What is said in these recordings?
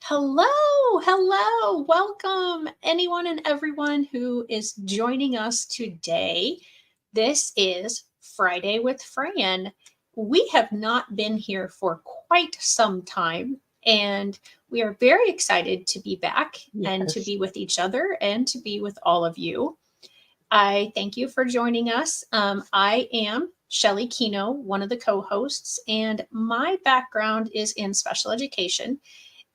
Hello, welcome anyone and everyone who is joining us today. This is Friday with Fran. We have not been here for quite some time, and we are very excited to be back and to be with each other and to be with all of you. I thank you for joining us. I am Shelly Kino, one of the co-hosts, and my background is in special education.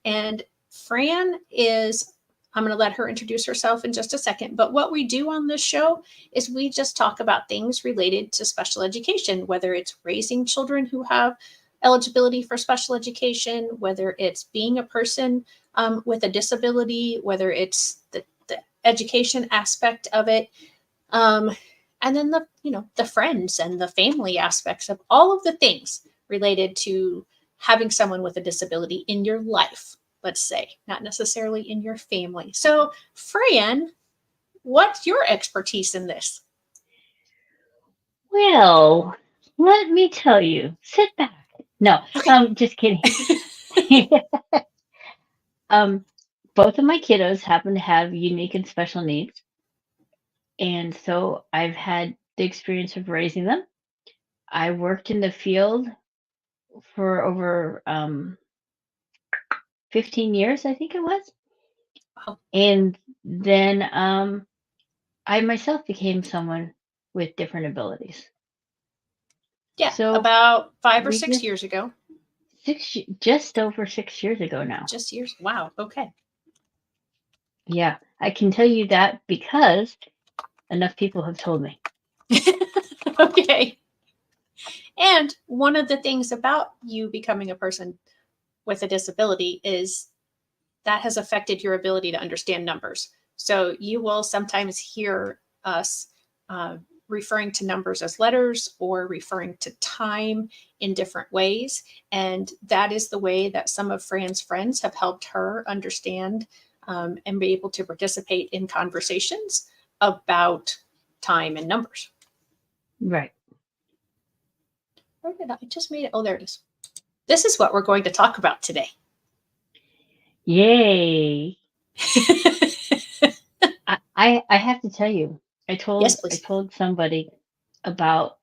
And Fran is, I'm going to let her introduce herself in just a second. But what we do on this show is we just talk about things related to special education, whether it's raising children who have eligibility for special education, whether it's being a person with a disability, whether it's the education aspect of it. And then the friends and the family aspects of all of the things related to having someone with a disability in your life, let's say, not necessarily in your family. So, Fran, what's your expertise in this? Well, let me tell you, sit back. No, Okay. just kidding. Both of my kiddos happen to have unique and special needs. And so I've had the experience of raising them. I worked in the field for over 15 years, I think it was. Wow. And then I myself became someone with different abilities. Yeah, So about 5 or we 6 years ago. just over 6 years ago now. Just years. Wow. Okay. Yeah, I can tell you that because enough people have told me. Okay. And one of the things about you becoming a person with a disability is that has affected your ability to understand numbers. So you will sometimes hear us referring to numbers as letters or referring to time in different ways. And that is the way that some of Fran's friends have helped her understand and be able to participate in conversations about time and numbers. Right. Where did I just made it? Oh, there it is. This is what we're going to talk about today. Yay. I have to tell you, I Yes, told please. somebody about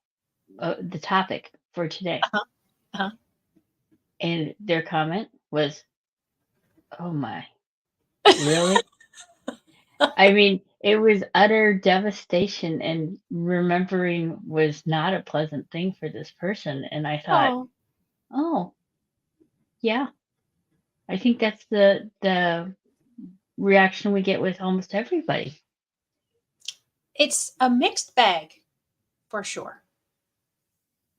the topic for today, Uh-huh. Uh-huh. and their comment was, "Oh my, really?" I mean, it was utter devastation, and remembering was not a pleasant thing for this person. And I thought, Oh, oh, yeah, I think that's the reaction we get with almost everybody. it's a mixed bag for sure.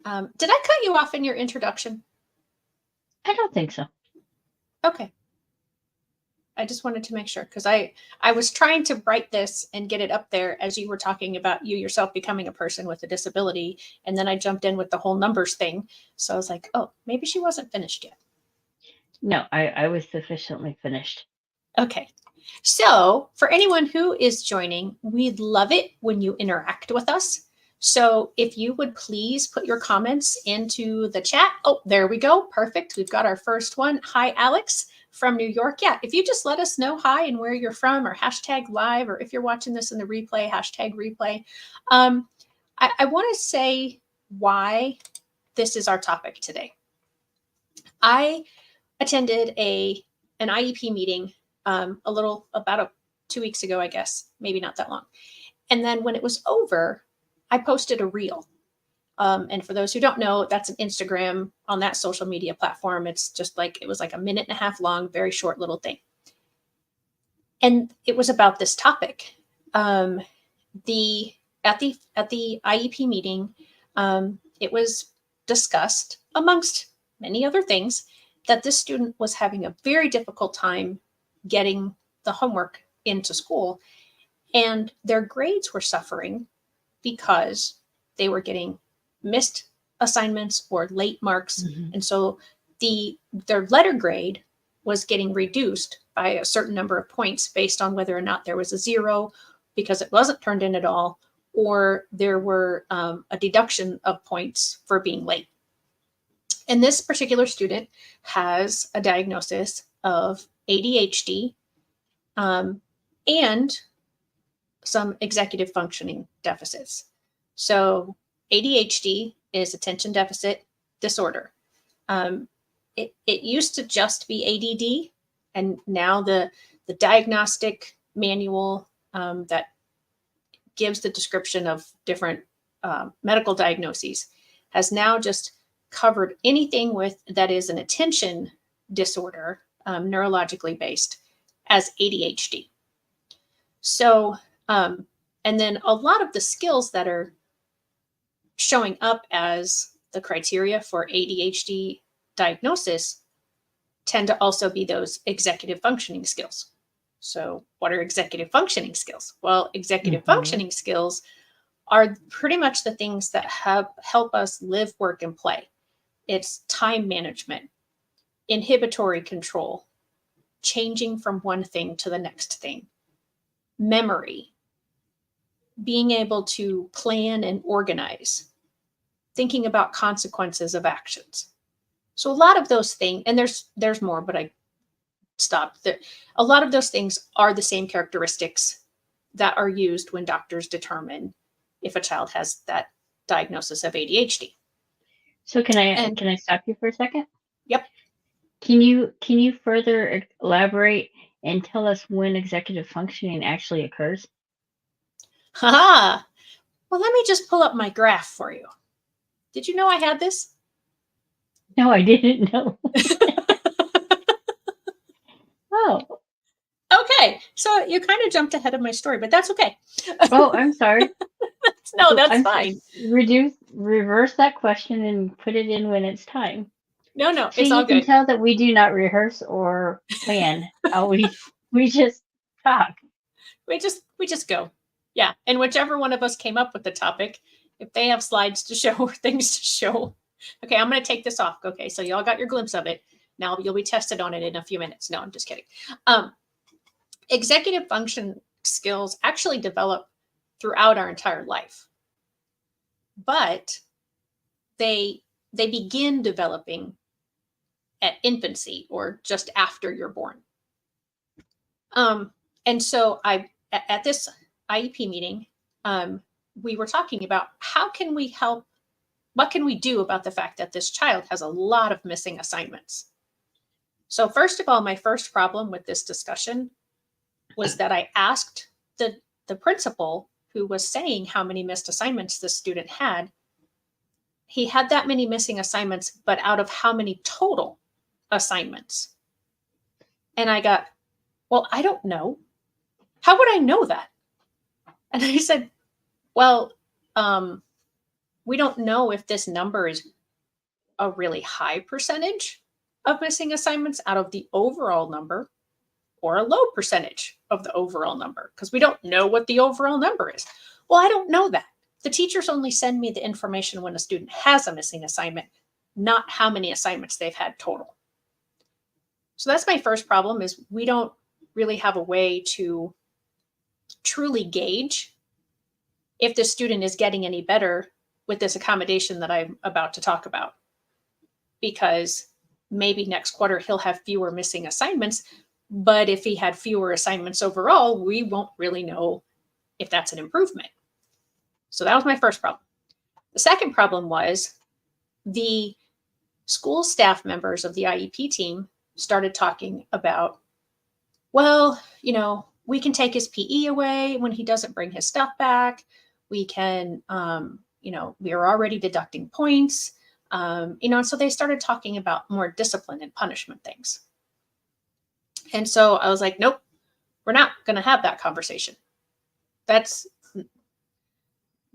Did I cut you off in your introduction? I don't think so. Okay. I just wanted to make sure because I was trying to write this and get it up there as you were talking about you yourself becoming a person with a disability, and then I jumped in with the whole numbers thing. So I was like, oh, maybe she wasn't finished yet. No, I was sufficiently finished. Okay. So, for anyone who is joining, we'd love it when you interact with us. So, if you would please put your comments into the chat. Oh, there we go. Perfect. We've got our first one. Hi, Alex from New York. Yeah, if you just let us know hi and where you're from, or hashtag live, or if you're watching this in the replay, hashtag replay. I want to say why this is our topic today. I attended an IEP meeting about 2 weeks ago, I guess, maybe not that long. And then when it was over, I posted a reel. And for those who don't know, that's an Instagram on that social media platform. It's just like, it was like a minute and a half long, very short little thing. And it was about this topic. At the IEP meeting, it was discussed amongst many other things that this student was having a very difficult time getting the homework into school, and their grades were suffering because they were getting missed assignments or late marks. Mm-hmm. And so their letter grade was getting reduced by a certain number of points based on whether or not there was a 0 because it wasn't turned in at all, or there were a deduction of points for being late. And this particular student has a diagnosis of ADHD, and some executive functioning deficits. So ADHD is attention deficit disorder. It used to just be ADD, and now the diagnostic manual that gives the description of different medical diagnoses has now just covered anything that is an attention disorder, neurologically based, as ADHD. So, and then a lot of the skills that are showing up as the criteria for ADHD diagnosis tend to also be those executive functioning skills. So what are executive functioning skills? Well, executive functioning skills are pretty much the things that help us live, work, and play. It's time management, inhibitory control, changing from one thing to the next thing, memory, being able to plan and organize, thinking about consequences of actions. So a lot of those things, and there's more, but I stopped there. A lot of those things are the same characteristics that are used when doctors determine if a child has that diagnosis of ADHD. So can I stop you for a second? Yep. Can you further elaborate and tell us when executive functioning actually occurs? Haha. Well, let me just pull up my graph for you. Did you know I had this? No, I didn't know. Oh. Okay. So you kind of jumped ahead of my story, but that's okay. Oh, I'm sorry. No, that's fine. Reverse that question and put it in when it's time. No, See, it's all good. You can tell that we do not rehearse or plan. How we just talk. We just go. Yeah. And whichever one of us came up with the topic, if they have slides to show or things to show. Okay, I'm going to take this off. Okay, so y'all got your glimpse of it. Now you'll be tested on it in a few minutes. No, I'm just kidding. Executive function skills actually develop throughout our entire life, but they begin developing at infancy or just after you're born. And so at this IEP meeting, we were talking about how can we help, what can we do about the fact that this child has a lot of missing assignments? So first of all, my first problem with this discussion was that I asked the principal, who was saying how many missed assignments this student had. He had that many missing assignments, but out of how many total assignments? And I got, well, I don't know. How would I know that? And I said, well, we don't know if this number is a really high percentage of missing assignments out of the overall number or a low percentage of the overall number, because we don't know what the overall number is. Well, I don't know that. The teachers only send me the information when a student has a missing assignment, not how many assignments they've had total. So that's my first problem, is we don't really have a way to truly gauge if the student is getting any better with this accommodation that I'm about to talk about. Because maybe next quarter he'll have fewer missing assignments, but if he had fewer assignments overall, we won't really know if that's an improvement. So that was my first problem. The second problem was the school staff members of the IEP team started talking about, well, you know, we can take his PE away when he doesn't bring his stuff back. We can, you know, we are already deducting points, you know, and so they started talking about more discipline and punishment things. And so I was like, nope, we're not going to have that conversation.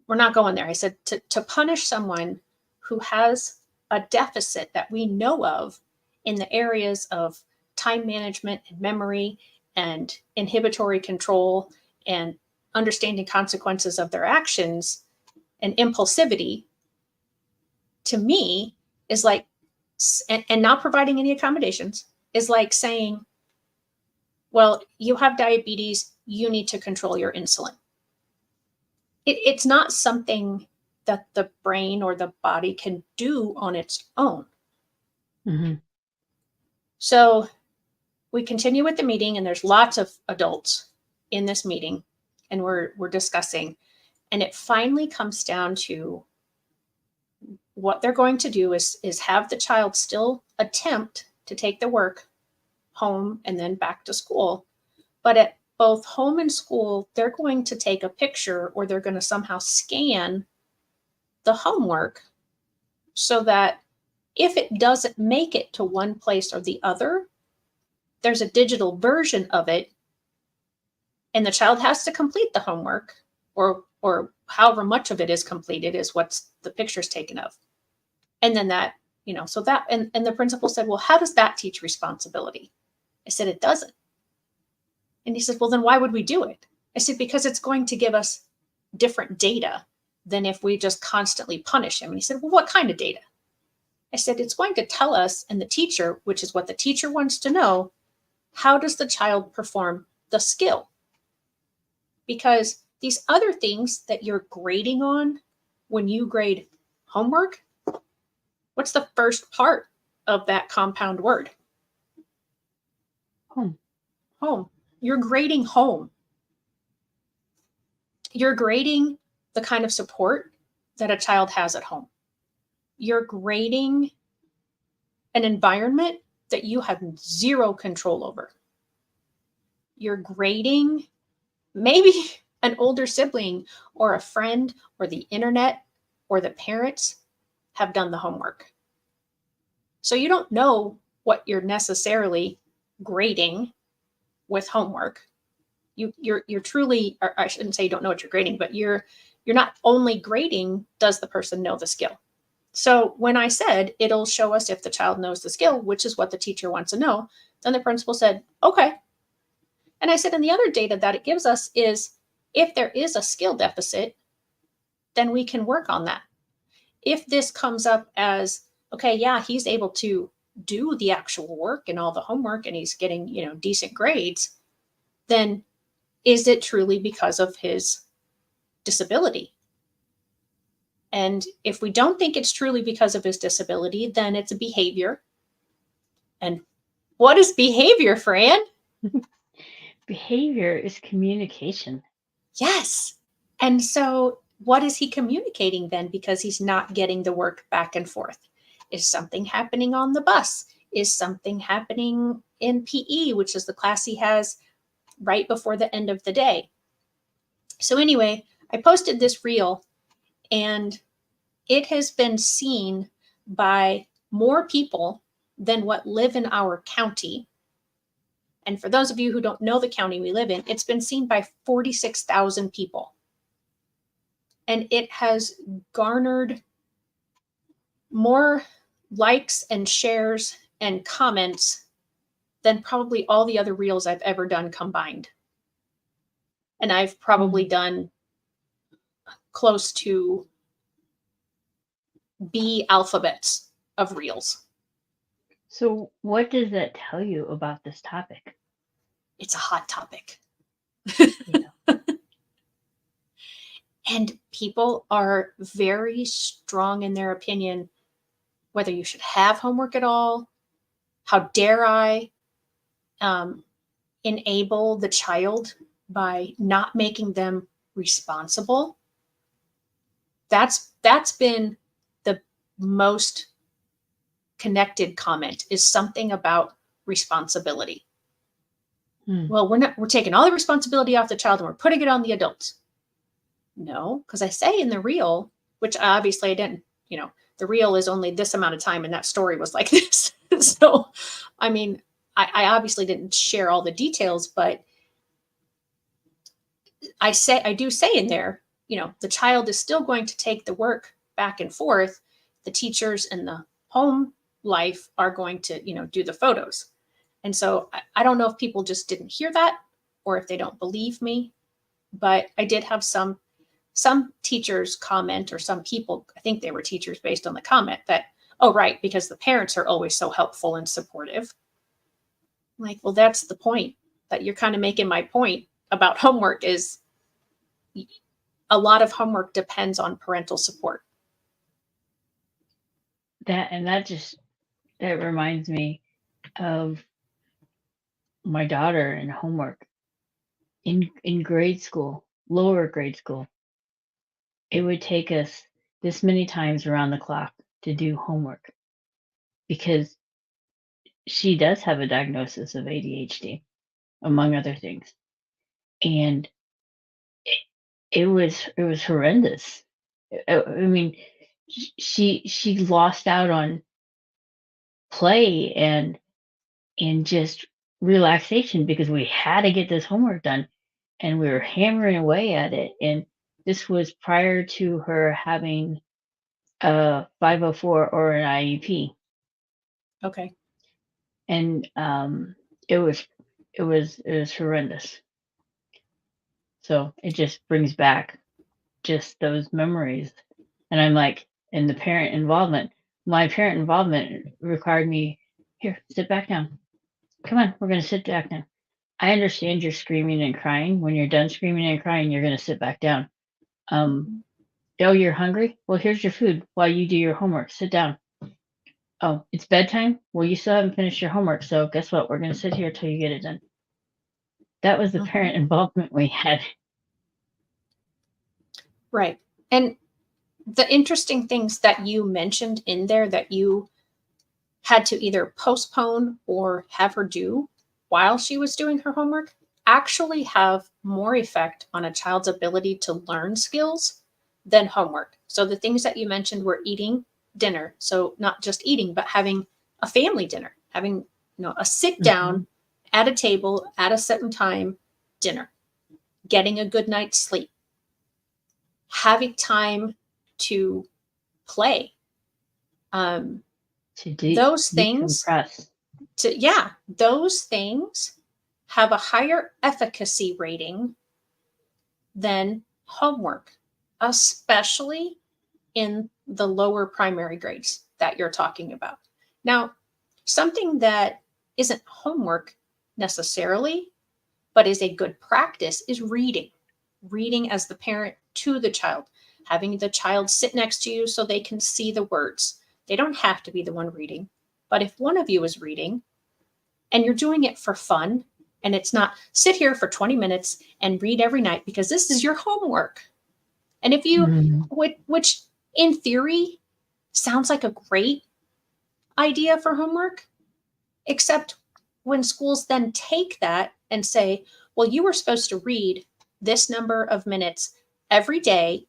We're not going there. I said, to punish someone who has a deficit that we know of in the areas of time management and memory and inhibitory control and understanding consequences of their actions and impulsivity, to me, is like, and not providing any accommodations, is like saying, well, you have diabetes, you need to control your insulin. It's not something that the brain or the body can do on its own. Mm-hmm. So we continue with the meeting, and there's lots of adults in this meeting, and we're discussing, and it finally comes down to what they're going to do is have the child still attempt to take the work home and then back to school. But at both home and school, they're going to take a picture, or they're going to somehow scan the homework so that if it doesn't make it to one place or the other, there's a digital version of it, and the child has to complete the homework, or however much of it is completed is what's the picture's taken of. And then that, so that, and the principal said, well, how does that teach responsibility? I said, it doesn't. And he said, well, then why would we do it? I said, because it's going to give us different data than if we just constantly punish him. And he said, well, what kind of data? I said, it's going to tell us and the teacher, which is what the teacher wants to know, how does the child perform the skill? Because these other things that you're grading on when you grade homework, what's the first part of that compound word? Home. Home. You're grading home. You're grading the kind of support that a child has at home. You're grading an environment that you have zero control over. You're grading maybe an older sibling or a friend or the internet or the parents have done the homework. So you don't know what you're necessarily grading with homework. You're truly, or I shouldn't say you don't know what you're grading, but you're not only grading, does the person know the skill? So when I said it'll show us if the child knows the skill, which is what the teacher wants to know, then the principal said, okay. And I said, and the other data that it gives us is if there is a skill deficit, then we can work on that. If this comes up as, okay, yeah, he's able to do the actual work and all the homework and he's getting, decent grades, then is it truly because of his disability? And if we don't think it's truly because of his disability, then it's a behavior. And what is behavior, Fran? Behavior is communication. Yes. And so what is he communicating then? Because he's not getting the work back and forth. Is something happening on the bus? Is something happening in PE, which is the class he has right before the end of the day? So anyway, I posted this reel, and it has been seen by more people than what live in our county. And for those of you who don't know the county we live in, it's been seen by 46,000 people. And it has garnered more likes and shares and comments than probably all the other reels I've ever done combined. And I've probably done close to B alphabets of reels. So what does that tell you about this topic? It's a hot topic. Yeah. And people are very strong in their opinion, whether you should have homework at all. How dare I enable the child by not making them responsible? That's been the most connected comment, is something about responsibility. Well, we're taking all the responsibility off the child and we're putting it on the adults. No, because I say in the reel, which obviously I didn't, the reel is only this amount of time and that story was like this. So, I mean, I obviously didn't share all the details, but I do say in there, the child is still going to take the work back and forth. The teachers and the home life are going to, do the photos. And so I don't know if people just didn't hear that or if they don't believe me, but I did have some teachers comment, or some people, I think they were teachers based on the comment, that, oh, right, because the parents are always so helpful and supportive. I'm like, well, that's the point that you're kind of making. My point about homework is a lot of homework depends on parental support. That reminds me of my daughter in homework in grade school, lower grade school. It would take us this many times around the clock to do homework because she does have a diagnosis of ADHD, among other things. And it, it was horrendous. I mean, she lost out on play and just relaxation because we had to get this homework done and we were hammering away at it. And this was prior to her having a 504 or an IEP. Okay. And it was horrendous. So it just brings back just those memories. And I'm like, and the parent involvement, my parent involvement required me, here, sit back down. Come on, we're going to sit back down. I understand you're screaming and crying. When you're done screaming and crying, you're going to sit back down. Oh, you're hungry? Well, here's your food while you do your homework. Sit down. Oh, it's bedtime? Well, you still haven't finished your homework. So guess what? We're going to sit here till you get it done. That was the parent involvement we had. Right. And the interesting things that you mentioned in there that you had to either postpone or have her do while she was doing her homework actually have more effect on a child's ability to learn skills than homework. So the things that you mentioned were eating dinner. So not just eating, but having a family dinner, having, a sit down at a table at a certain time dinner, getting a good night's sleep, having time to play. Those things, those things have a higher efficacy rating than homework, especially in the lower primary grades that you're talking about. Now, something that isn't homework necessarily, but is a good practice is reading. Reading as the parent to the child, having the child sit next to you so they can see the words. They don't have to be the one reading, but if one of you is reading and you're doing it for fun, and it's not sit here for 20 minutes and read every night because this is your homework. And if you, which in theory sounds like a great idea for homework, except when schools then take that and say, well, you were supposed to read this number of minutes every day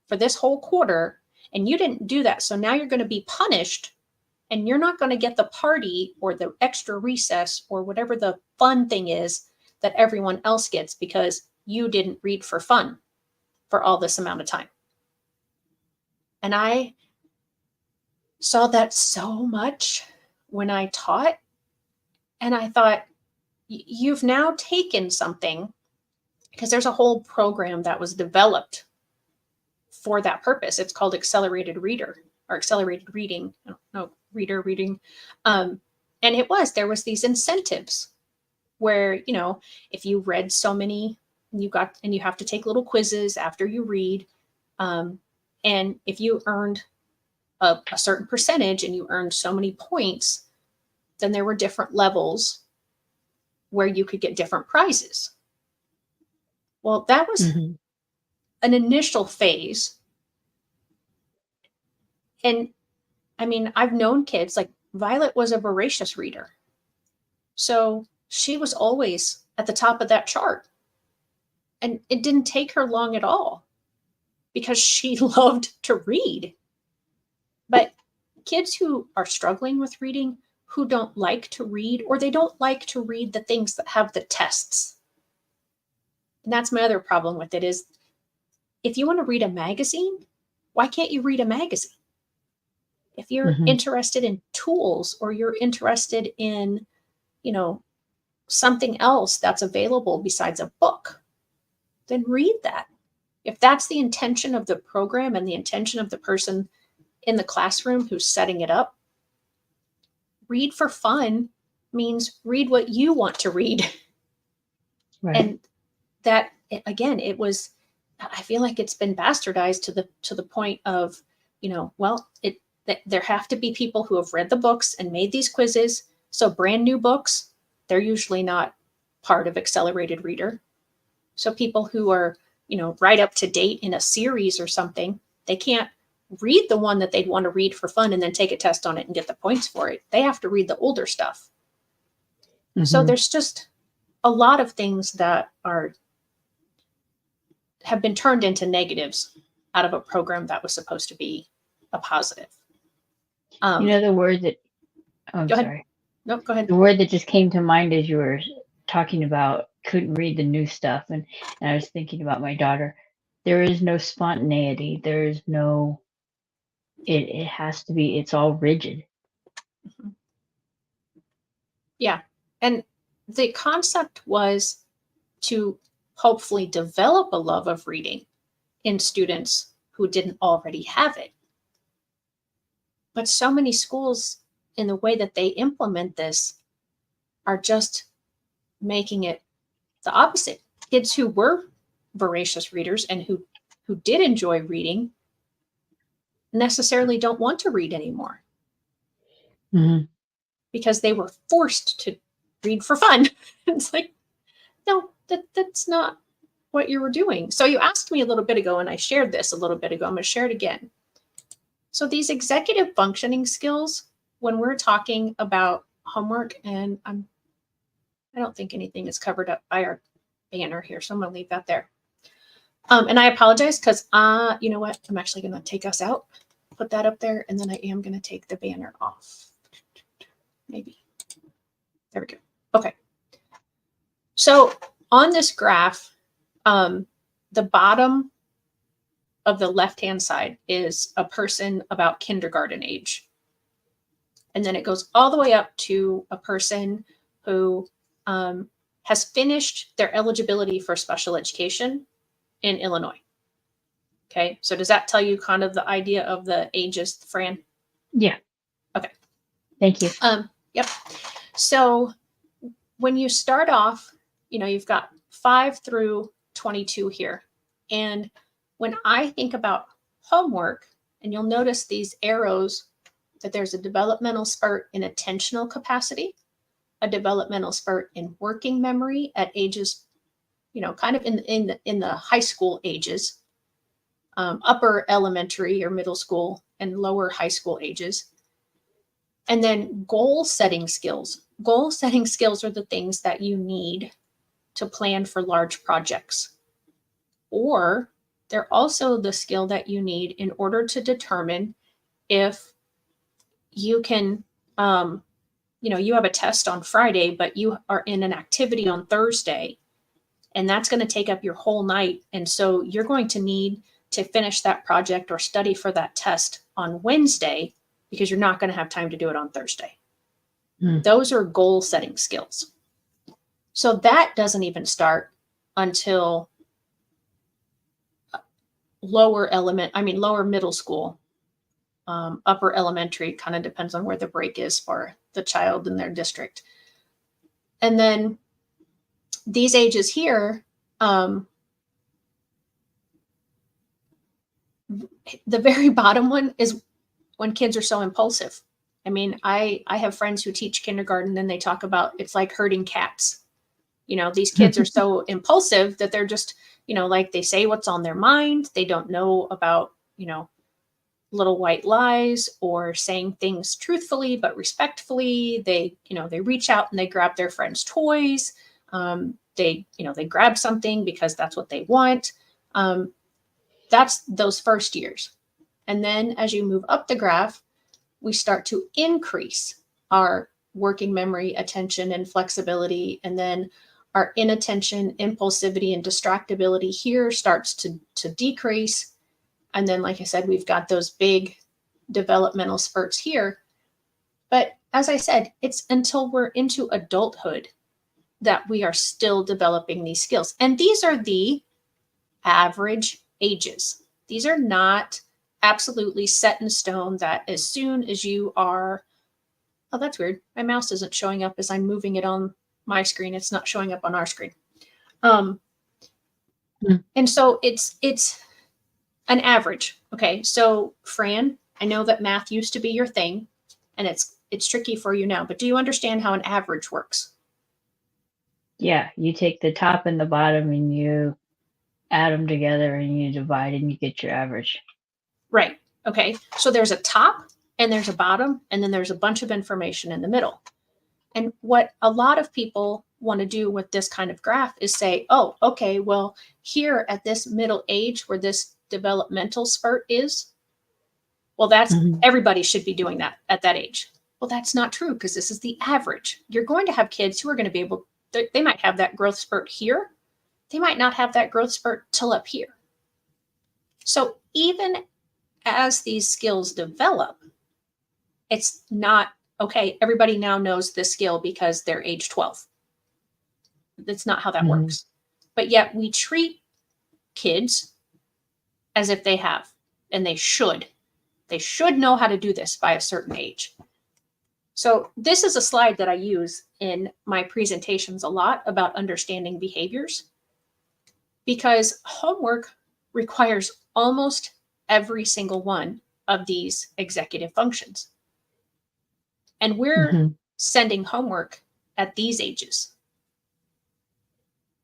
for this whole quarter, and you didn't do that. So now you're going to be punished, and you're not going to get the party or the extra recess or whatever the fun thing is that everyone else gets because you didn't read for fun for all this amount of time. And I saw that so much when I taught, and I thought, you've now taken something, because there's a whole program that was developed for that purpose. It's called accelerated reader or accelerated reading. Reader reading. And there was these incentives where, if you read so many, you have to take little quizzes after you read. And if you earned a certain percentage and you earned so many points, then there were different levels where you could get different prizes. Well, that was an initial phase. And I mean, I've known kids, like Violet was a voracious reader. So she was always at the top of that chart. And it didn't take her long at all because she loved to read. But kids who are struggling with reading, who don't like to read, or they don't like to read the things that have the tests. And that's my other problem with it is, if you want to read a magazine, why can't you read a magazine? If you're interested in tools or you're interested in, something else that's available besides a book, then read that. If that's the intention of the program and the intention of the person in the classroom who's setting it up, read for fun means read what you want to read. Right. And that, again, I feel like it's been bastardized to the point of, there have to be people who have read the books and made these quizzes. So brand new books, they're usually not part of accelerated reader. So people who are, right up to date in a series or something, they can't read the one that they'd want to read for fun and then take a test on it and get the points for it. They have to read the older stuff. So there's just a lot of things that have been turned into negatives out of a program that was supposed to be a positive. The word that, I'm Go ahead. sorry. No, go ahead. The word that just came to mind as you were talking about couldn't read the new stuff. And I was thinking about my daughter. There is no spontaneity. There is no, it has to be, it's all rigid. Yeah. And the concept was to hopefully develop a love of reading in students who didn't already have it. But so many schools, in the way that they implement this, are just making it the opposite. Kids who were voracious readers and who did enjoy reading necessarily don't want to read anymore because they were forced to read for fun. It's like, no, that's not what you were doing. So you asked me a little bit ago, and I shared this a little bit ago. I'm going to share it again. So these executive functioning skills, when we're talking about homework, and I don't think anything is covered up by our banner here, so I'm going to leave that there. And I apologize because, you know what? I'm actually going to take us out, put that up there, and then I am going to take the banner off. Maybe. There we go. Okay. So on this graph, the bottom of the left-hand side is a person about kindergarten age. And then it goes all the way up to a person who has finished their eligibility for special education in Illinois. Okay, so does that tell you kind of the idea of the ages, Fran? Yeah. Okay. Thank you. Yep. So when you start off, you've got 5 through 22 here. And when I think about homework, and you'll notice these arrows, that there's a developmental spurt in attentional capacity, a developmental spurt in working memory at ages, kind of in the high school ages, upper elementary or middle school and lower high school ages. And then goal setting skills. Goal setting skills are the things that you need to plan for large projects. Or they're also the skill that you need in order to determine if you can, you have a test on Friday, but you are in an activity on Thursday, and that's going to take up your whole night. And so you're going to need to finish that project or study for that test on Wednesday because you're not going to have time to do it on Thursday. Those are goal setting skills. So that doesn't even start until lower middle school, upper elementary, kind of depends on where the break is for the child in their district. And then these ages here, the very bottom one is when kids are so impulsive. I mean, I have friends who teach kindergarten, and they talk about it's like herding cats. These kids are so impulsive that they're just, like they say what's on their mind. They don't know about, little white lies or saying things truthfully but respectfully. They reach out and they grab their friends' toys. They grab something because that's what they want. That's those first years. And then as you move up the graph, we start to increase our working memory, attention, and flexibility. And then our inattention, impulsivity, and distractibility here starts to decrease. And then, like I said, we've got those big developmental spurts here. But as I said, it's until we're into adulthood that we are still developing these skills. And these are the average ages. These are not absolutely set in stone that as soon as you are, oh, that's weird. My mouse isn't showing up as I'm moving it on my screen. It's not showing up on our screen. And so it's an average. Okay. So Fran, I know that math used to be your thing, and it's tricky for you now, but do you understand how an average works? Yeah, you take the top and the bottom and you add them together and you divide and you get your average. Right. Okay. So there's a top and there's a bottom, and then there's a bunch of information in the middle. And what a lot of people want to do with this kind of graph is say, oh, okay, well, here at this middle age where this developmental spurt is, well, that's everybody should be doing that at that age. Well, that's not true, because this is the average. You're going to have kids who are going to be able, they might have that growth spurt here. They might not have that growth spurt till up here. So even as these skills develop, it's not, okay, everybody now knows this skill because they're age 12. That's not how that works. But yet we treat kids as if they have, and they should. They should know how to do this by a certain age. So this is a slide that I use in my presentations a lot about understanding behaviors, because homework requires almost every single one of these executive functions. And we're sending homework at these ages.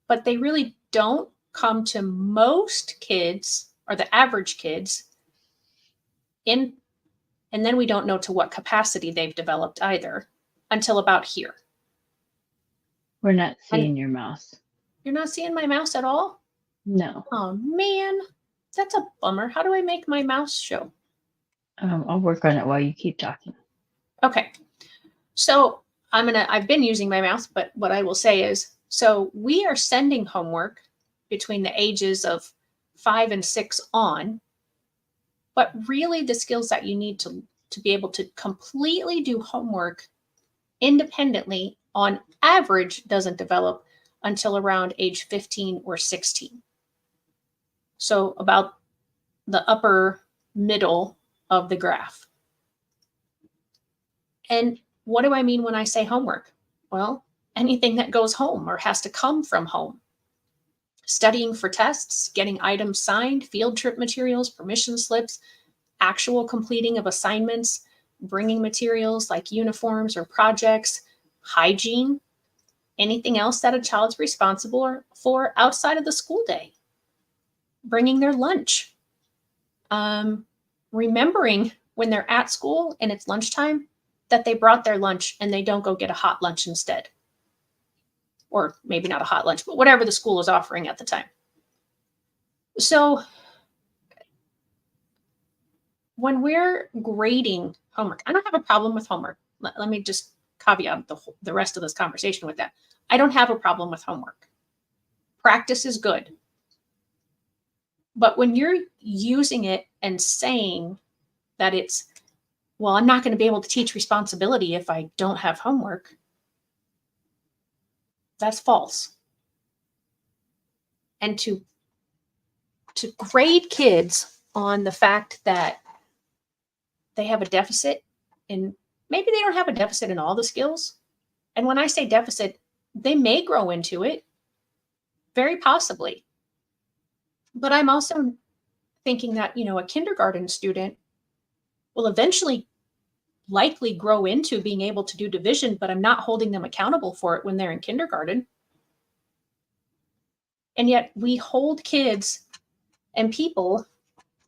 But they really don't come to most kids, or the average kids, and then we don't know to what capacity they've developed either until about here. We're not seeing your mouse. You're not seeing my mouse at all? No. Oh man, that's a bummer. How do I make my mouse show? I'll work on it while you keep talking. Okay. So I've been using my mouse, but what I will say is, so we are sending homework between the ages of 5 and 6 on, but really the skills that you need to be able to completely do homework independently on average doesn't develop until around age 15 or 16. So about the upper middle of the graph. And what do I mean when I say homework? Well, anything that goes home or has to come from home. Studying for tests, getting items signed, field trip materials, permission slips, actual completing of assignments, bringing materials like uniforms or projects, hygiene, anything else that a child's responsible for outside of the school day. Bringing their lunch. Remembering when they're at school and it's lunchtime that they brought their lunch and they don't go get a hot lunch instead. Or maybe not a hot lunch, but whatever the school is offering at the time. So when we're grading homework, I don't have a problem with homework. Let me just caveat the rest of this conversation with that. I don't have a problem with homework. Practice is good. But when you're using it and saying that it's, well, I'm not going to be able to teach responsibility if I don't have homework, that's false. And to grade kids on the fact that they have a deficit in, maybe they don't have a deficit in all the skills. And when I say deficit, they may grow into it, very possibly. But I'm also thinking that, a kindergarten student will eventually likely grow into being able to do division, but I'm not holding them accountable for it when they're in kindergarten. And yet we hold kids and people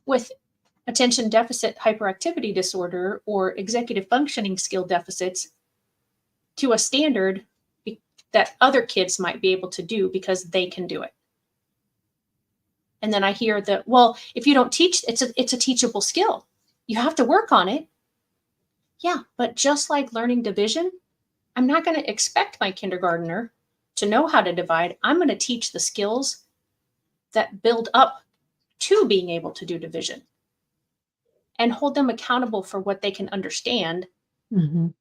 with attention deficit hyperactivity disorder or executive functioning skill deficits to a standard that other kids might be able to do because they can do it. And then I hear that, well, if you don't teach, it's a teachable skill. You have to work on it. Yeah, but just like learning division, I'm not going to expect my kindergartner to know how to divide. I'm going to teach the skills that build up to being able to do division and hold them accountable for what they can understand, and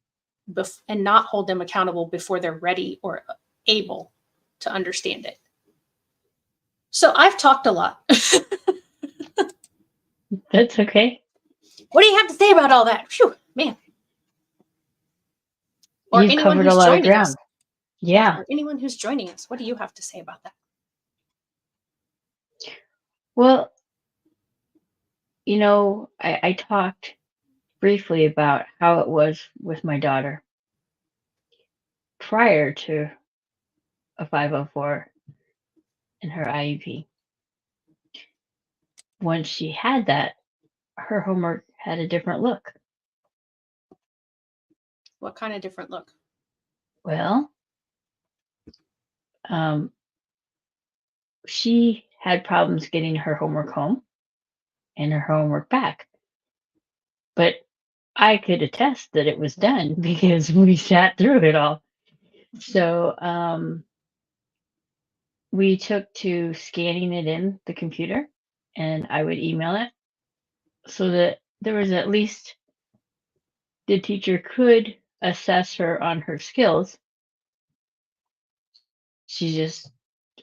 not hold them accountable before they're ready or able to understand it. So I've talked a lot. That's okay. What do you have to say about all that? Phew, man. Or You've covered a lot of ground. Us. Yeah. Or anyone who's joining us, what do you have to say about that? Well, I talked briefly about how it was with my daughter prior to a 504 in her IEP. Once she had that, her homework had a different look. What kind of different look? Well, she had problems getting her homework home and her homework back. But I could attest that it was done because we sat through it all. So we took to scanning it in the computer, and I would email it so that there was at least the teacher could assess her on her skills. She just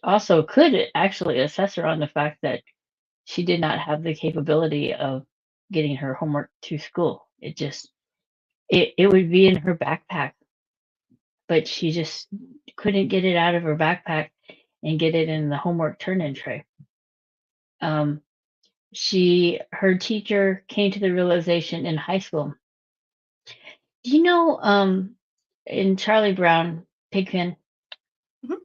also could actually assess her on the fact that she did not have the capability of getting her homework to school. It would be in her backpack, but she just couldn't get it out of her backpack and get it in the homework turn-in tray. Her teacher came to the realization in high school. Do you know in Charlie Brown, Pigpen? Mhm.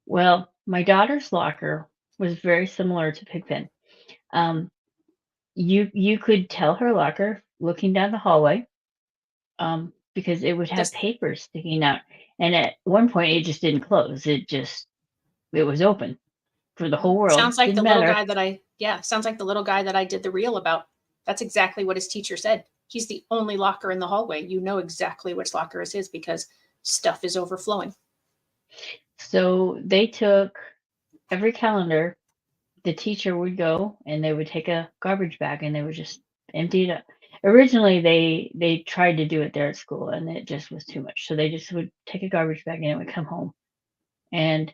Well, my daughter's locker was very similar to Pigpen. You could tell her locker looking down the hallway, because it would have Just papers sticking out, and at one point it just didn't close. It was open for the whole world. sounds like Didn't the little matter. guy that sounds like the little guy that I did the reel about. That's exactly what his teacher said. He's the only locker in the hallway. You know exactly which locker is his because stuff is overflowing. So they took every calendar. The teacher would go and they would take a garbage bag and they would just empty it up. Originally, they tried to do it there at school and it just was too much. So they just would take a garbage bag and it would come home. And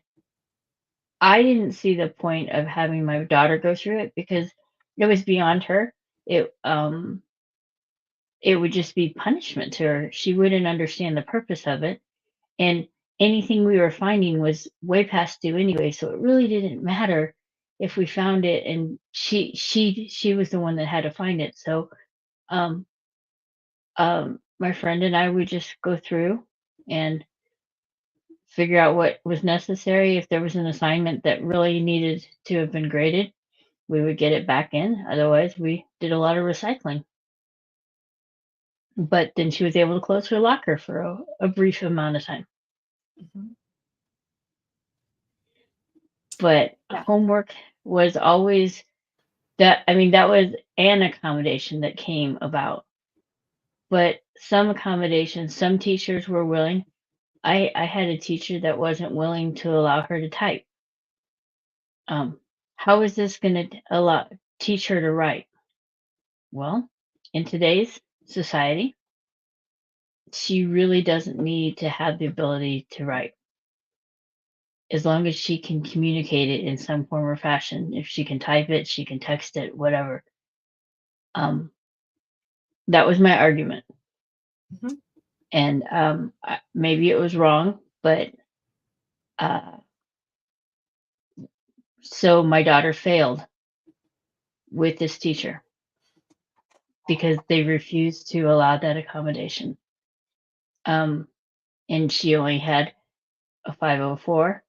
I didn't see the point of having my daughter go through it because it was beyond her. It would just be punishment to her. She wouldn't understand the purpose of it. And anything we were finding was way past due anyway, so it really didn't matter if we found it. And she was the one that had to find it. So um, my friend and I would just go through and figure out what was necessary. If there was an assignment that really needed to have been graded, we would get it back in. Otherwise, we did a lot of recycling. But then she was able to close her locker for a brief amount of time. Mhm. But Yeah. homework was always that. I mean, that was an accommodation that came about. But some accommodations, some teachers were willing. I had a teacher that wasn't willing to allow her to type. How is this going to teach her to write? Well, in today's society, she really doesn't need to have the ability to write. As long as she can communicate it in some form or fashion. If she can type it, she can text it, whatever. That was my argument. Mhm. And maybe it was wrong, but so my daughter failed with this teacher because they refused to allow that accommodation. And she only had a 504,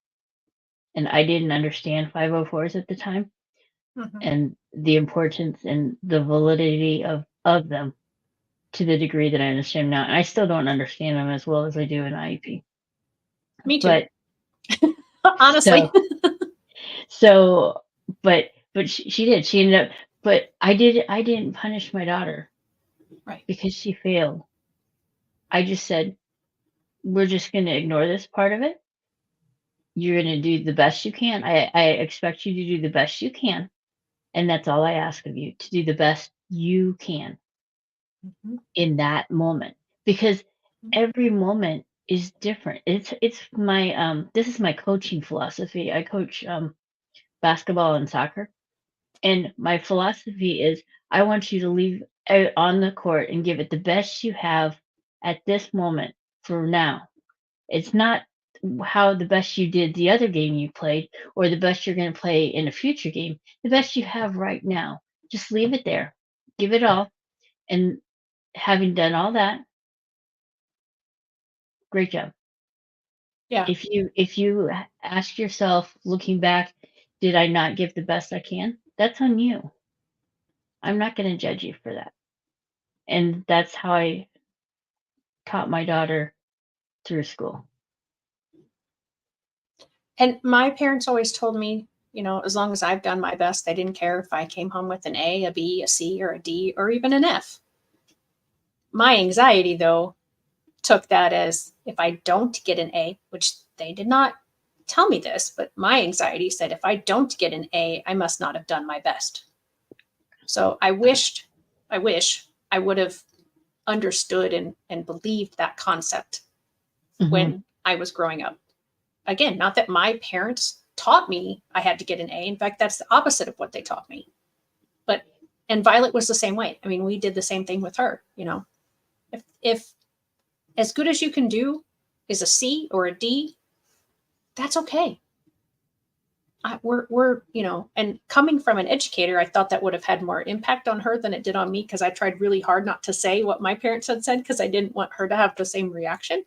and I didn't understand 504s at the time Mhm. and the importance and the validity of them to the degree that I understand now. And I still don't understand them as well as I do in IEP. Me too. But Honestly. so but she did. She ended up, but I didn't punish my daughter Right. because she failed. I just said, we're just going to ignore this part of it. You're going to do the best you can. I expect you to do the best you can. And that's all I ask of you, to do the best you can Mhm. in that moment, because every moment is different. It's my this is my coaching philosophy. I coach basketball and soccer, and my philosophy is I want you to leave on the court and give it the best you have at this moment for now. It's not how the best you did the other game you played or the best you're going to play in a future game. The best you have right now. Just leave it there. Give it all. And having done all that, great job. Yeah. If you ask yourself, looking back, did I not give the best I can? That's on you. I'm not going to judge you for that. And that's how I taught my daughter through school. And my parents always told me, as long as I've done my best, they didn't care if I came home with an A, a B, a C, or a D, or even an F. My anxiety, though, took that as if I don't get an A, which they did not tell me this, but my anxiety said if I don't get an A, I must not have done my best. So I wish I would have understood and believed that concept when I was growing up. Again, not that my parents taught me I had to get an A. In fact, that's the opposite of what they taught me. And Violet was the same way. I mean, we did the same thing with her. If as good as you can do is a C or a D, that's okay. We're and coming from an educator, I thought that would have had more impact on her than it did on me, because I tried really hard not to say what my parents had said because I didn't want her to have the same reaction.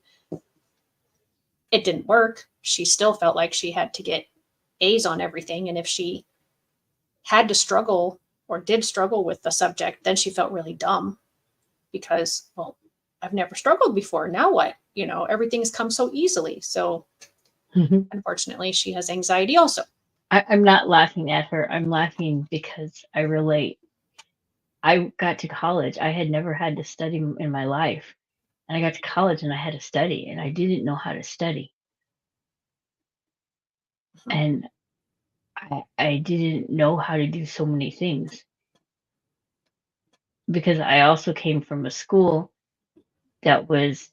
It didn't work. She still felt like she had to get A's on everything. And if she had to struggle or did struggle with the subject, then she felt really dumb because, well, I've never struggled before. Now what? Everything's come so easily. So unfortunately, she has anxiety also. I'm not laughing at her. I'm laughing because I relate. I got to college. I had never had to study in my life. And I got to college and I had to study, and I didn't know how to study. And I didn't know how to do so many things, because I also came from a school that was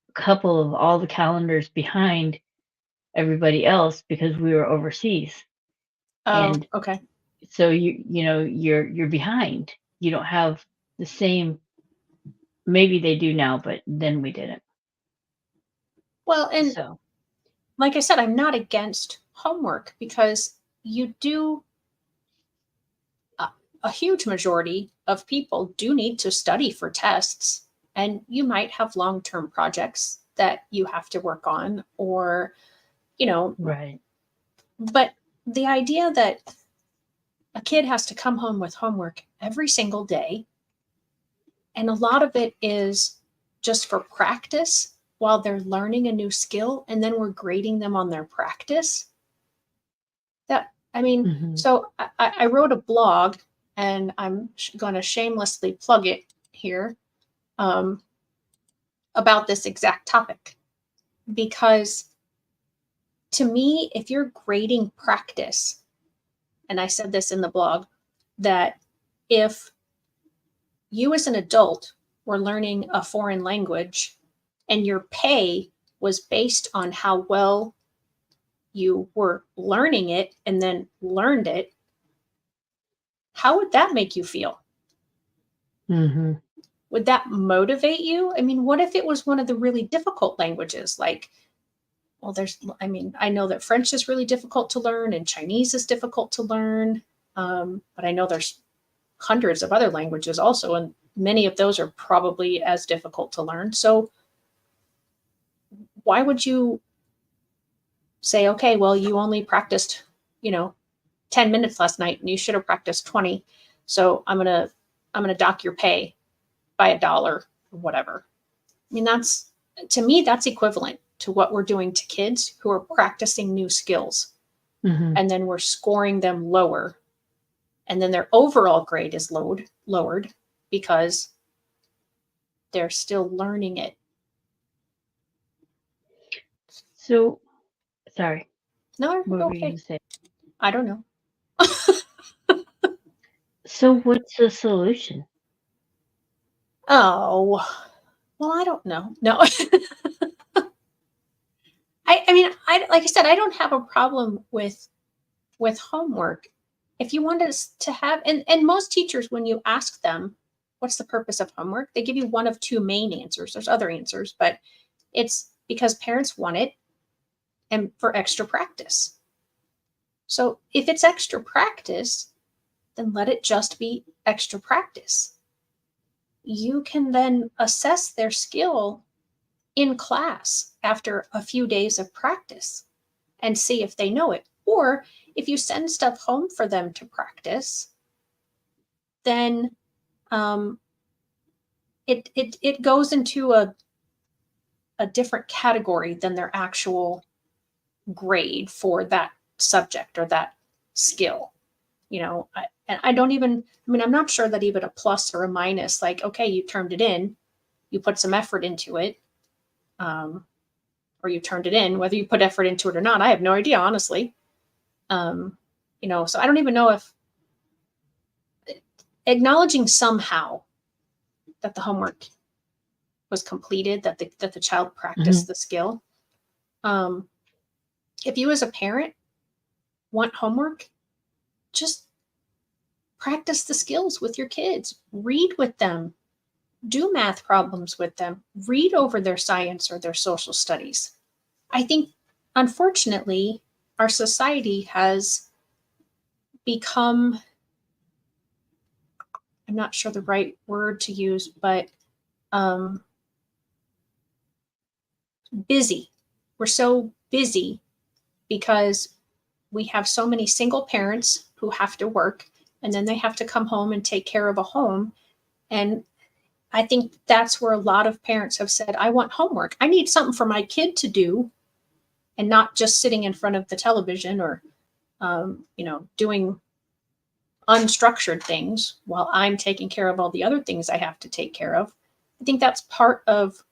a couple of all the calendars behind everybody else because we were overseas. Oh, And okay. so you're behind. You don't have the same. Maybe they do now, but then we didn't. Well, and So like I said, I'm not against homework because you do. A huge majority of people do need to study for tests, and you might have long-term projects that you have to work on, or right. but the idea that a kid has to come home with homework every single day, and a lot of it is just for practice while they're learning a new skill, and then we're grading them on their practice. So I wrote a blog, and I'm going to shamelessly plug it here, about this exact topic, because to me, if you're grading practice, and I said this in the blog, that if you as an adult were learning a foreign language and your pay was based on how well you were learning it and then learned it, how would that make you feel? Would that motivate you? I mean, what if it was one of the really difficult languages? Like, well, I know that French is really difficult to learn and Chinese is difficult to learn. But I know there's hundreds of other languages also, and many of those are probably as difficult to learn. So why would you say, okay, well, you only practiced, 10 minutes last night and you should have practiced 20. So I'm going to dock your pay by $1 or whatever. I mean, to me, that's equivalent to what we're doing to kids who are practicing new skills. And then we're scoring them lower. And then their overall grade is lowered because they're still learning it. So, sorry. No, What were you okay. going to say? I don't know. So what's the solution? Oh, well, I don't know. No. I mean, like I said, I don't have a problem with homework. If you want us to have, and most teachers, when you ask them, what's the purpose of homework? They give you one of two main answers. There's other answers, but it's because parents want it and for extra practice. So if it's extra practice, then let it just be extra practice. You can then assess their skill in class after a few days of practice and see if they know it. Or if you send stuff home for them to practice, then it goes into a different category than their actual grade for that subject or that skill. You know, I don't even, I mean, I'm not sure that even a plus or a minus, like, okay, you turned it in, you put some effort into it, or you turned it in, whether you put effort into it or not, I have no idea, honestly. You know, so I don't even know if acknowledging somehow that the homework was completed, that the child practiced the skill. If you as a parent want homework, just practice the skills with your kids. Read with them. Do math problems with them. Read over their science or their social studies. I think, unfortunately, our society has become, I'm not sure the right word to use, but busy. We're so busy because we have so many single parents who have to work, and then they have to come home and take care of a home. And I think that's where a lot of parents have said, I want homework. I need something for my kid to do, and not just sitting in front of the television or, you know, doing unstructured things while I'm taking care of all the other things I have to take care of. I think that's part of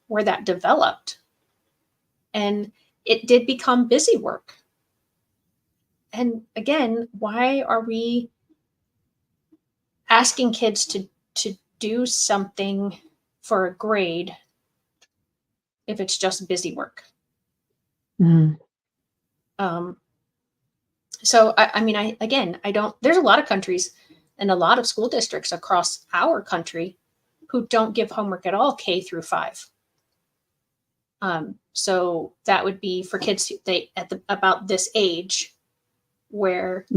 where that developed. And it did become busy work. And again, why are we asking kids to do something for a grade if it's just busy work? So I mean, I don't, there's a lot of countries and a lot of school districts across our country who don't give homework at all, K through 5. So that would be for kids about this age where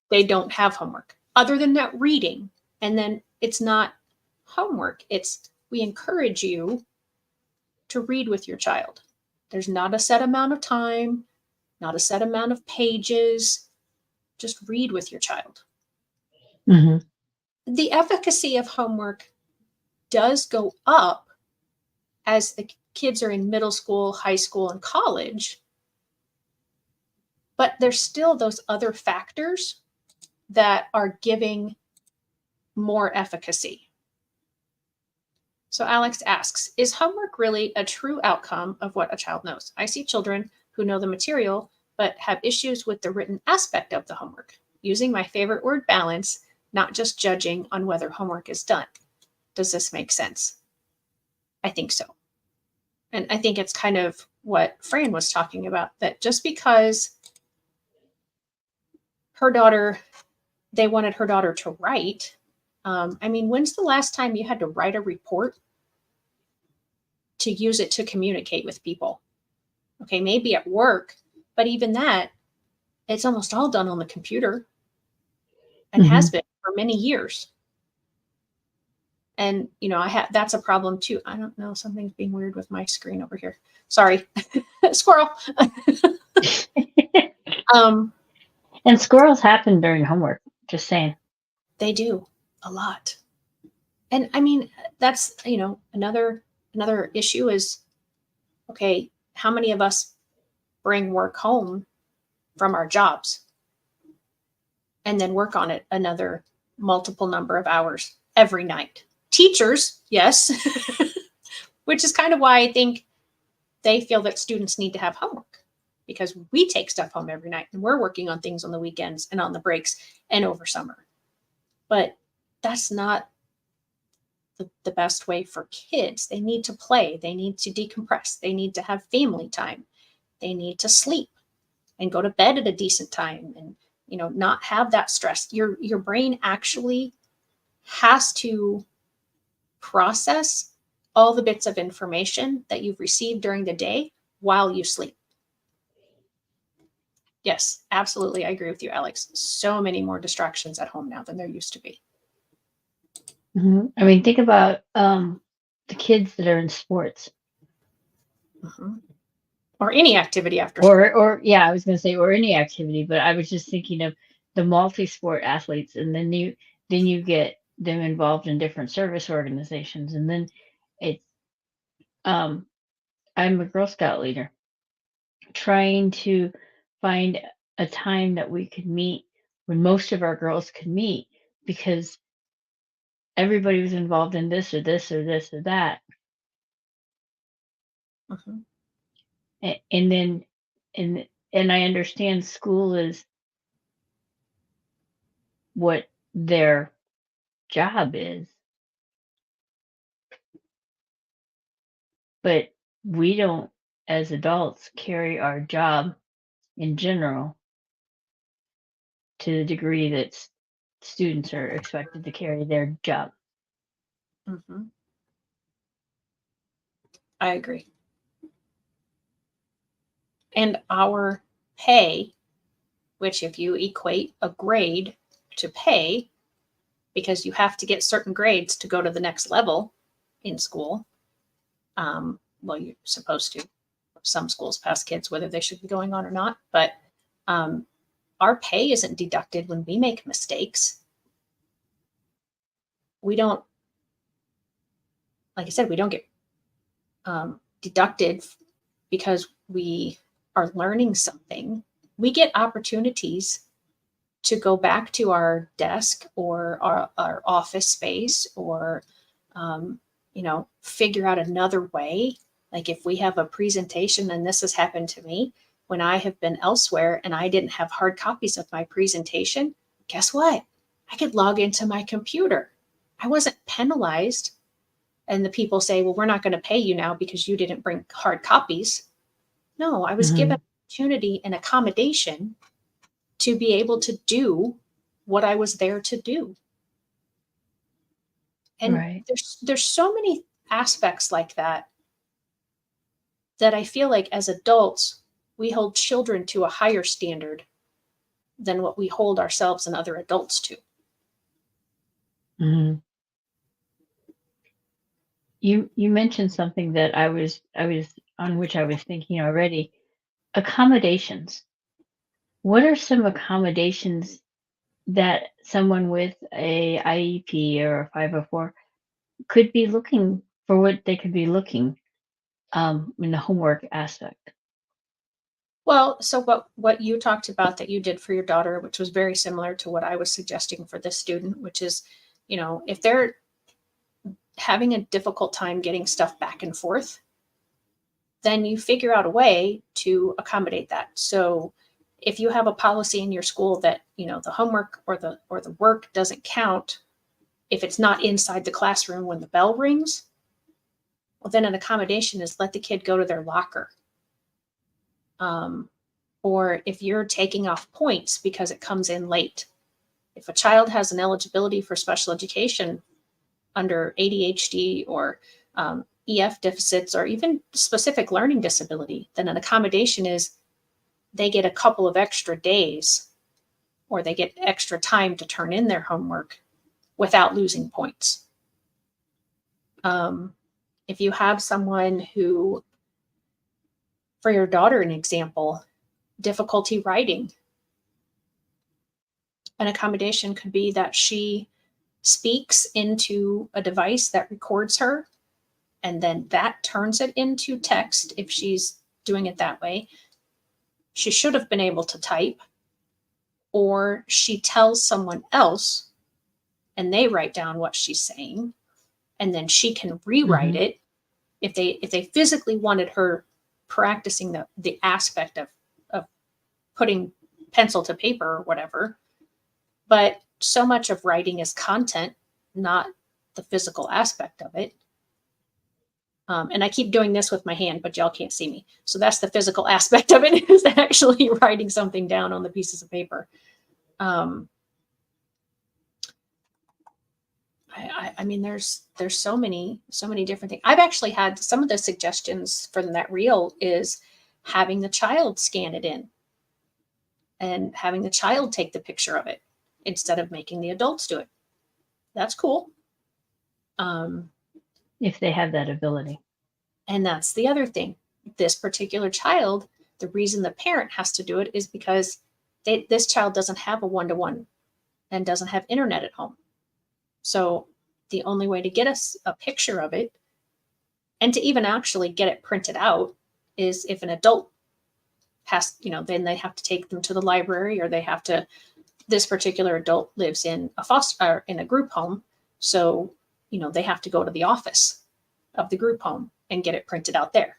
they don't have homework other than that reading. And then it's not homework. It's, we encourage you to read with your child. There's not a set amount of time, not a set amount of pages. Just read with your child. The efficacy of homework does go up as the kids are in middle school, high school, and college. But there's still those other factors that are giving more efficacy. So Alex asks, is homework really a true outcome of what a child knows? I see children who know the material, but have issues with the written aspect of the homework. Using my favorite word, balance, not just judging on whether homework is done. Does this make sense? I think so. And I think it's kind of what Fran was talking about, that just because her daughter, they wanted her daughter to write. I mean, when's the last time you had to write a report to use it to communicate with people? Okay, maybe at work, but even that, it's almost all done on the computer and has been for many years. And, you know, that's a problem too. I don't know, something's being weird with my screen over here. Sorry, squirrel. And squirrels happen during homework, just saying. They do a lot. And I mean, that's, you know, another issue is, okay, how many of us bring work home from our jobs and then work on it another multiple number of hours every night? Teachers, yes, which is kind of why I think they feel that students need to have homework, because we take stuff home every night and we're working on things on the weekends and on the breaks and over summer. But that's not the best way for kids. They need to play. They need to decompress. They need to have family time. They need to sleep and go to bed at a decent time and, you know, not have that stress. Your brain actually has to process all the bits of information that you've received during the day while you sleep. Yes, absolutely. I agree with you, Alex. So many more distractions at home now than there used to be. I mean, think about the kids that are in sports. Mhm. Or any activity after school. Or yeah, I was going to say, or any activity, but I was just thinking of the multi-sport athletes, and then you get them involved in different service organizations, and then it's I'm a Girl Scout leader, trying to find a time that we could meet when most of our girls could meet, because everybody was involved in this or this or this or that. Mhm. And then and I understand school is what their job is, but we don't, as adults, carry our job in general to the degree that students are expected to carry their job. Mhm. I agree. And our pay, which if you equate a grade to pay, because you have to get certain grades to go to the next level in school. Well, you're supposed to. Some schools pass kids whether they should be going on or not, but our pay isn't deducted when we make mistakes. We don't, like I said, we don't get deducted because we are learning something. We get opportunities to go back to our desk or our office space, or figure out another way. Like if we have a presentation, and this has happened to me when I have been elsewhere and I didn't have hard copies of my presentation, guess what? I could log into my computer. I wasn't penalized. And the people say, well, we're not going to pay you now because you didn't bring hard copies. No, I was given opportunity and accommodation to be able to do what I was there to do. And Right. there's so many aspects like that I feel like as adults, we hold children to a higher standard than what we hold ourselves and other adults to. Mm-hmm. You mentioned something that I was on which I was thinking already. Accommodations. What are some accommodations that someone with a IEP or a 504 could be looking for, what they could be looking in the homework aspect? Well, so what you talked about that you did for your daughter, which was very similar to what I was suggesting for this student, which is, if they're having a difficult time getting stuff back and forth, then you figure out a way to accommodate that. So if you have a policy in your school that, the homework or the work doesn't count if it's not inside the classroom when the bell rings, well, then an accommodation is let the kid go to their locker. Or if you're taking off points because it comes in late. If a child has an eligibility for special education under ADHD or EF deficits or even specific learning disability, then an accommodation is they get a couple of extra days or they get extra time to turn in their homework without losing points. If you have someone who, for your daughter, an example, difficulty writing, an accommodation could be that she speaks into a device that records her, and then that turns it into text if she's doing it that way. She should have been able to type, or she tells someone else and they write down what she's saying, and then she can rewrite it if they physically wanted her practicing the aspect of putting pencil to paper or whatever. But so much of writing is content, not the physical aspect of it. And I keep doing this with my hand, but y'all can't see me. So that's the physical aspect of it, is actually writing something down on the pieces of paper. I mean, there's so many different things. I've actually had some of the suggestions from that reel is having the child scan it in and having the child take the picture of it instead of making the adults do it. That's cool. If they have that ability. And that's the other thing. this particular child, the reason the parent has to do it is because this child doesn't have a one-to-one and doesn't have internet at home. So the only way to get us a picture of it and to even actually get it printed out is if an adult has, then they have to take them to the library, or this particular adult lives in in a group home. So, they have to go to the office of the group home and get it printed out there.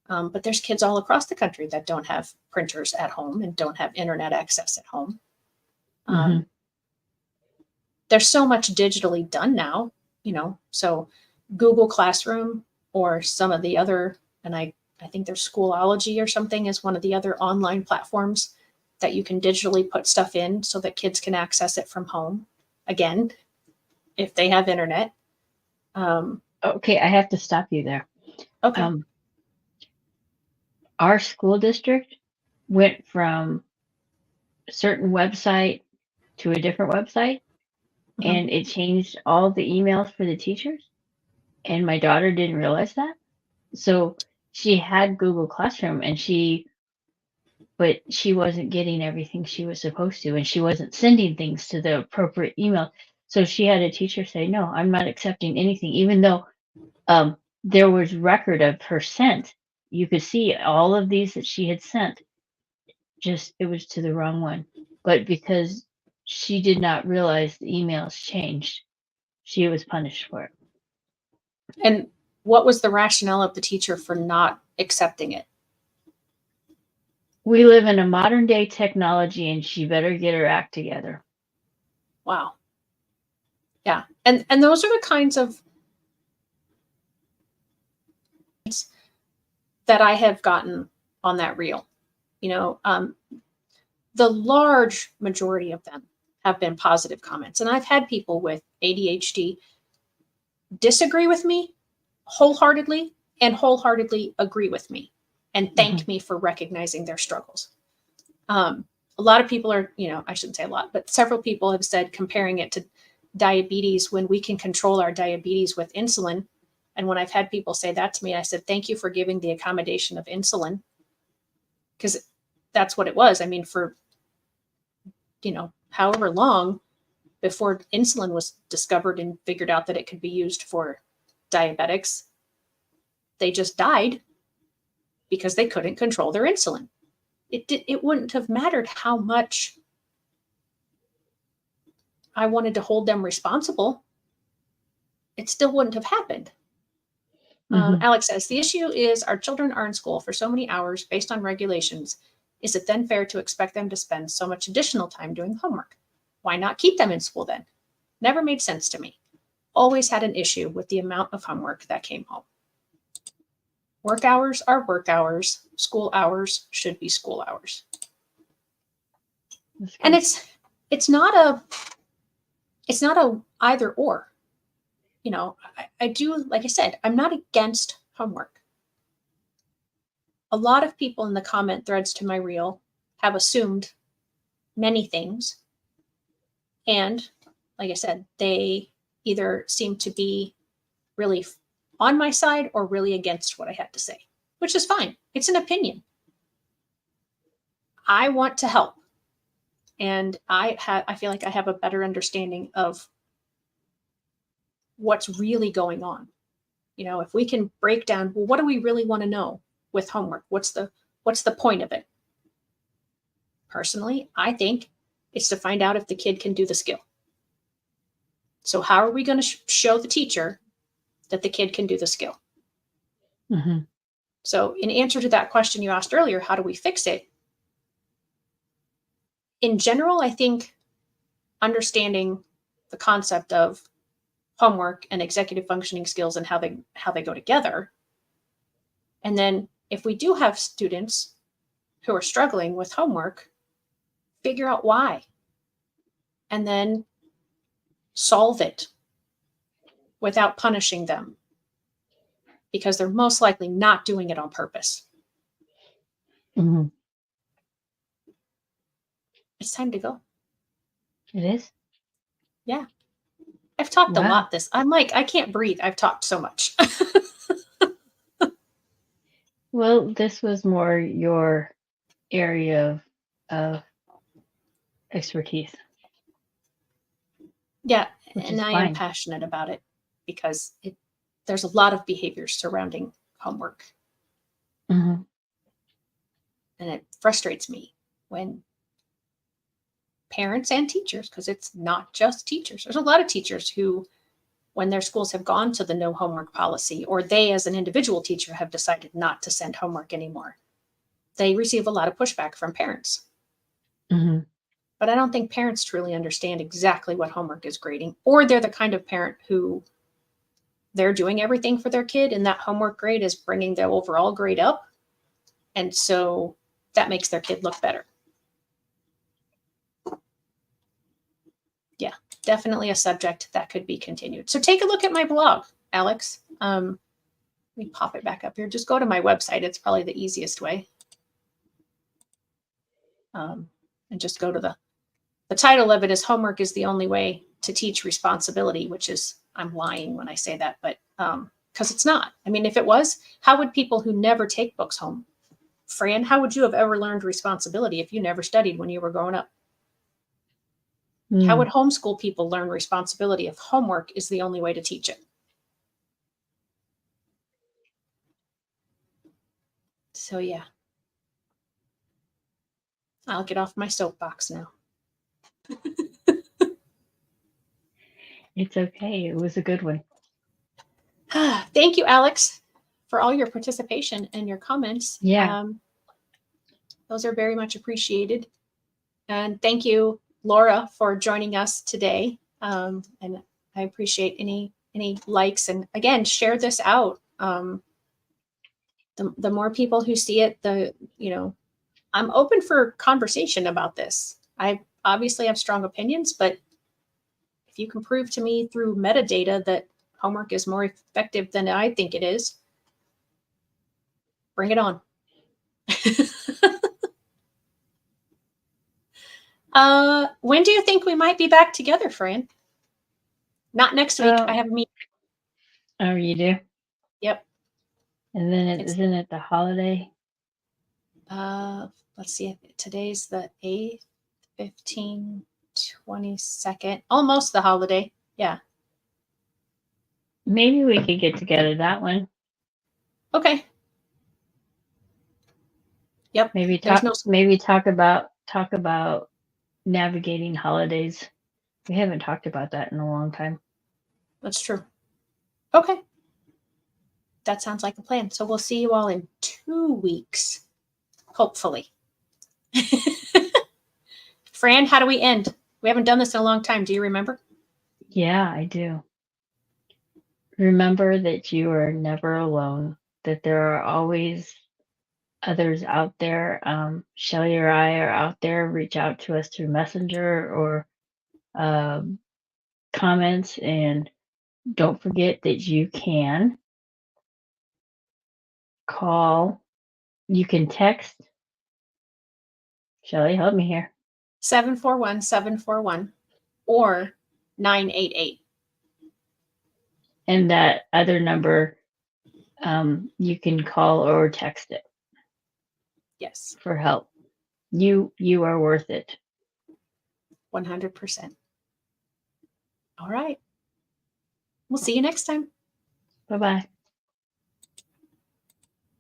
But there's kids all across the country that don't have printers at home and don't have internet access at home. There's so much digitally done now, so Google Classroom or some of the other, and I think there's Schoolology or something is one of the other online platforms that you can digitally put stuff in so that kids can access it from home. Again, if they have internet. Okay, I have to stop you there. Okay. Our school district went from a certain website to a different website, and it changed all the emails for the teachers. And my daughter didn't realize that. So she had Google Classroom, but she wasn't getting everything she was supposed to, and she wasn't sending things to the appropriate email. So she had a teacher say, "No, I'm not accepting anything," even though there was record of her sent. You could see all of these that she had sent. Just it was to the wrong one. But because she did not realize the emails changed, she was punished for it. And what was the rationale of the teacher for not accepting it? We live in a modern day technology, and she better get her act together. Wow. Yeah. And those are the kinds of that I have gotten on that reel. The large majority of them have been positive comments. And I've had people with ADHD disagree with me wholeheartedly and wholeheartedly agree with me and thank me for recognizing their struggles. A lot of people are, I shouldn't say a lot, but several people have said comparing it to diabetes, when we can control our diabetes with insulin. And when I've had people say that to me, I said, thank you for giving the accommodation of insulin, because that's what it was. I mean, for, however long before insulin was discovered and figured out that it could be used for diabetics, they just died because they couldn't control their insulin. It wouldn't have mattered how much I wanted to hold them responsible. It still wouldn't have happened. Alex says, the issue is our children are in school for so many hours based on regulations. Is it then fair to expect them to spend so much additional time doing homework? Why not keep them in school then? Never made sense to me. Always had an issue with the amount of homework that came home. Work hours are work hours. School hours should be school hours. And it's not a either or. I do, like I said, I'm not against homework. A lot of people in the comment threads to my reel have assumed many things. And like I said, they either seem to be really on my side or really against what I had to say, which is fine. It's an opinion. I want to help. And I feel like I have a better understanding of what's really going on. If we can break down, well, what do we really want to know with homework? What's the point of it? Personally, I think it's to find out if the kid can do the skill. So how are we going to show the teacher that the kid can do the skill? So in answer to that question you asked earlier, how do we fix it? In general, I think understanding the concept of homework and executive functioning skills and how they go together. And then if we do have students who are struggling with homework, figure out why, and then solve it without punishing them, because they're most likely not doing it on purpose. It's time to go. It is? Yeah. I've talked a lot I'm like, I can't breathe. I've talked so much. Well, this was more your area of expertise, Yeah, which and is I am fine. passionate about it because there's a lot of behaviors surrounding homework, Hmm. and it frustrates me when parents and teachers, because it's not just teachers. There's a lot of teachers who, when their schools have gone to the no homework policy, or they as an individual teacher have decided not to send homework anymore, they receive a lot of pushback from parents. Hmm. But I don't think parents truly understand exactly what homework is grading, or they're the kind of parent who they're doing everything for their kid and that homework grade is bringing the overall grade up. And so that makes their kid look better. Yeah, definitely a subject that could be continued. So take a look at my blog, Alex. Let me pop it back up here. Just go to my website. It's probably the easiest way. And just go to the title of it is Homework is the Only Way to Teach Responsibility, which is, I'm lying when I say that, but because it's not. I mean, if it was, how would people who never take books home? Fran, how would you have ever learned responsibility if you never studied when you were growing up? How would homeschool people learn responsibility if homework is the only way to teach it? So yeah, I'll get off my soapbox now. It's okay. It was a good one. Thank you, Alex, for all your participation and your comments. Yeah. Those are very much appreciated. And thank you, Laura, for joining us today. And I appreciate any likes. And again, share this out. The more people who see it, I'm open for conversation about this. I obviously have strong opinions, but if you can prove to me through metadata that homework is more effective than I think it is, bring it on. When do you think we might be back together, Fran? Not next week. I have a meeting. Oh, you do? Yep. And then isn't it the holiday? Let's see. Today's the 8th, 15, 22nd. Almost the holiday. Yeah. Maybe we could get together that one. Okay. Yep. Maybe talk about navigating holidays. We haven't talked about that in a long time. That's true. Okay. That sounds like a plan. So we'll see you all in 2 weeks, hopefully. Fran, how do we end? We haven't done this in a long time. Do you remember? Yeah, I do. Remember that you are never alone, that there are always others out there. Shelly or I are out there. Reach out to us through Messenger or comments. And don't forget that you can call, you can text. Shelly, help me here. 741-741 or 988. And that other number, you can call or text it. Yes. For help. You are worth it. 100%. All right. We'll see you next time. Bye-bye.